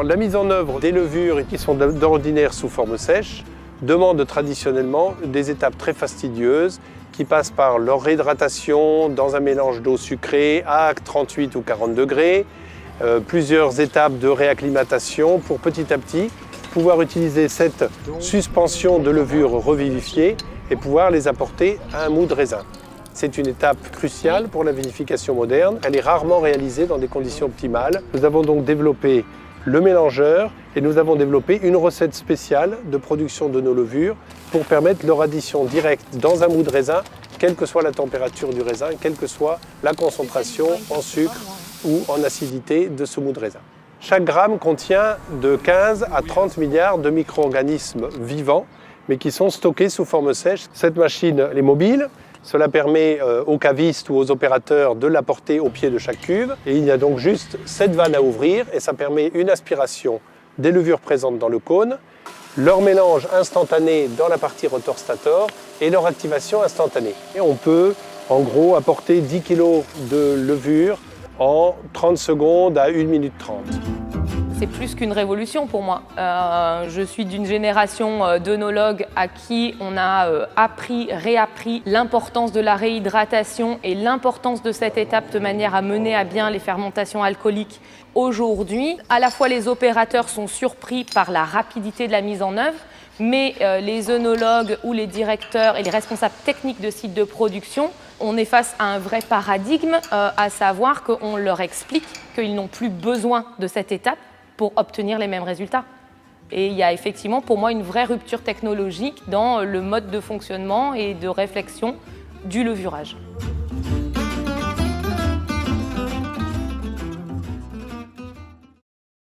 Alors, la mise en œuvre des levures qui sont d'ordinaire sous forme sèche demande traditionnellement des étapes très fastidieuses qui passent par leur réhydratation dans un mélange d'eau sucrée à 38 ou 40 degrés, plusieurs étapes de réacclimatation pour petit à petit pouvoir utiliser cette suspension de levure revivifiée et pouvoir les apporter à un mou de raisin. C'est une étape cruciale pour la vinification moderne. Elle est rarement réalisée dans des conditions optimales. Nous avons donc développé le mélangeur et nous avons développé une recette spéciale de production de nos levures pour permettre leur addition directe dans un mou de raisin, quelle que soit la température du raisin, quelle que soit la concentration en sucre ou en acidité de ce mou de raisin. Chaque gramme contient de 15 à 30 milliards de micro-organismes vivants, mais qui sont stockés sous forme sèche. Cette machine elle est mobile. Cela permet aux cavistes ou aux opérateurs de la porter au pied de chaque cuve. Et il y a donc juste 7 vannes à ouvrir et ça permet une aspiration des levures présentes dans le cône, leur mélange instantané dans la partie rotor-stator et leur activation instantanée. Et on peut en gros apporter 10 kg de levure en 30 secondes à 1 minute 30. C'est plus qu'une révolution pour moi. Je suis d'une génération d'œnologues à qui on a appris, réappris l'importance de la réhydratation et l'importance de cette étape de manière à mener à bien les fermentations alcooliques. Aujourd'hui, à la fois les opérateurs sont surpris par la rapidité de la mise en œuvre, mais les œnologues ou les directeurs et les responsables techniques de sites de production, on est face à un vrai paradigme, à savoir qu'on leur explique qu'ils n'ont plus besoin de cette étape pour obtenir les mêmes résultats. Et il y a effectivement pour moi une vraie rupture technologique dans le mode de fonctionnement et de réflexion du levurage.